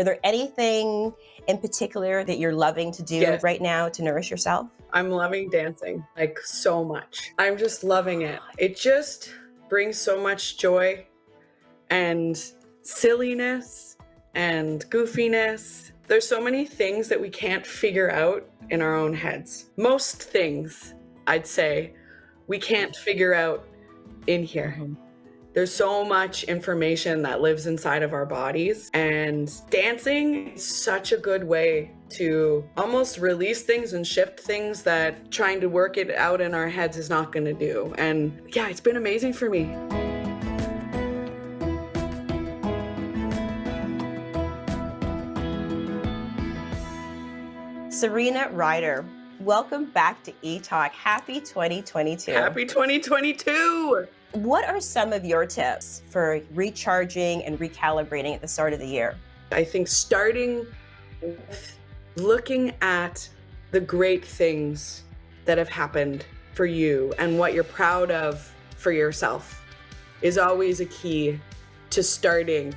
Are there anything in particular that you're loving to do right now to nourish yourself? I'm loving dancing, like so much. I'm just loving it. It just brings so much joy and silliness and goofiness. There's so many things that we can't figure out in our own heads. Most things, I'd say, we can't figure out in here. Mm-hmm. There's so much information that lives inside of our bodies, and dancing is such a good way to almost release things and shift things that trying to work it out in our heads is not going to do. And yeah, it's been amazing for me. Serena Ryder, welcome back to Etalk. Happy 2022. Happy 2022. What are some of your tips for recharging and recalibrating at the start of the year? I think starting with looking at the great things that have happened for you and what you're proud of for yourself is always a key to starting,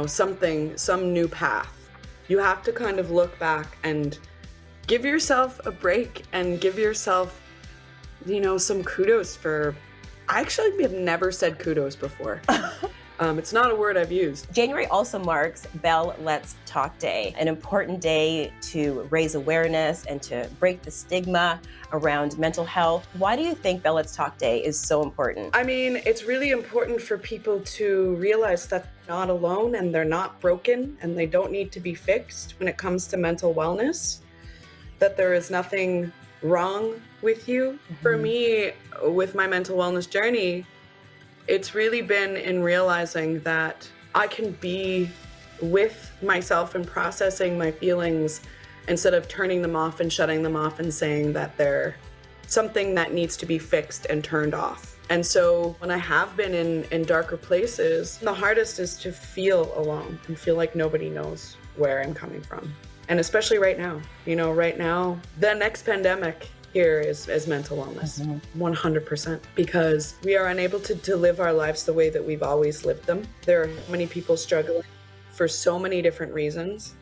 some new path. You have to kind of look back and give yourself a break and give yourself, some kudos for. I actually have never said kudos before. It's not a word I've used. January also marks Bell Let's Talk Day, an important day to raise awareness and to break the stigma around mental health. Why do you think Bell Let's Talk Day is so important? I mean, it's really important for people to realize that they're not alone and they're not broken and they don't need to be fixed when it comes to mental wellness, that there is nothing wrong with you. Mm-hmm. For me, with my mental wellness journey, it's really been in realizing that I can be with myself and processing my feelings instead of turning them off and shutting them off and saying that they're something that needs to be fixed and turned off. And so when I have been in darker places, the hardest is to feel alone and feel like nobody knows where I'm coming from. And especially right now, the next pandemic here is mental wellness, 100%, because we are unable to live our lives the way that we've always lived them. There are many people struggling for so many different reasons.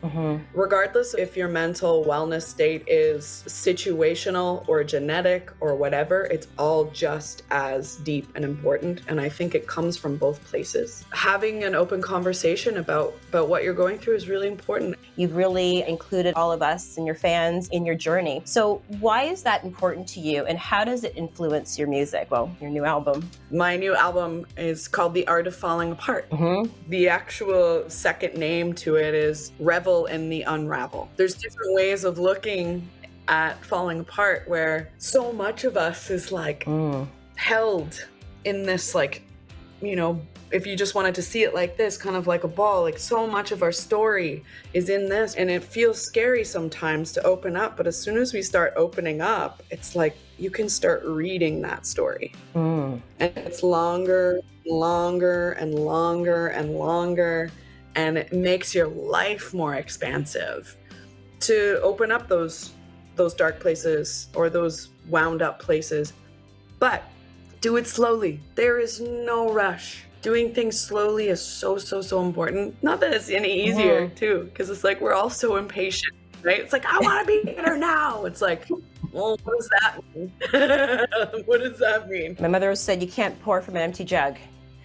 Regardless if your mental wellness state is situational or genetic or whatever, it's all just as deep and important. And I think it comes from both places. Having an open conversation about what you're going through is really important. You've really included all of us and your fans in your journey. So why is that important to you, and how does it influence your music? Well, your new album. My new album is called The Art of Falling Apart. The actual second name to it is Revel in the Unravel. There's different ways of looking at falling apart where so much of us is held in this if you just wanted to see it like this, kind of like a ball, like so much of our story is in this, and it feels scary sometimes to open up. But as soon as we start opening up, it's like you can start reading that story. And it's longer, longer, and longer, and longer. And it makes your life more expansive to open up those dark places or those wound up places. But do it slowly. There is no rush. Doing things slowly is so important. Not that it's any easier too, because it's like we're all so impatient, right? It's like, I want to be here now. It's like, well, what does that mean? What does that mean? My mother said you can't pour from an empty jug.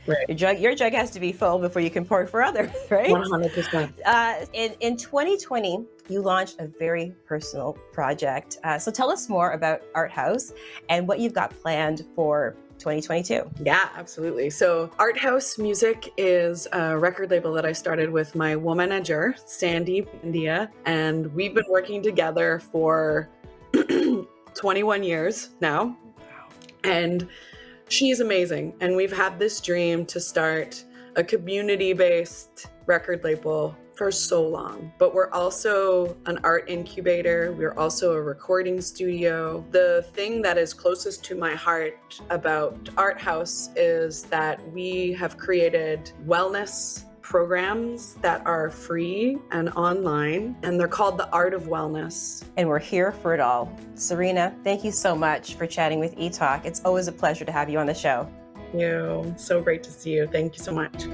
Right. Your jug has to be full before you can pour for others, right? 100%. In 2020, you launched a very personal project. So tell us more about Art House and what you've got planned for 2022. Yeah, absolutely. So Art House Music is a record label that I started with my wo-manager, Sandy India, and we've been working together for 21 years now. And she's amazing. And we've had this dream to start a community-based record label for so long. But we're also an art incubator. We're also a recording studio. The thing that is closest to my heart about Art House is that we have created wellness programs that are free and online, and they're called The Art of Wellness. And we're here for it all. Serena, thank you so much for chatting with Etalk. It's always a pleasure to have you on the show. Thank you. So great to see you. Thank you so much.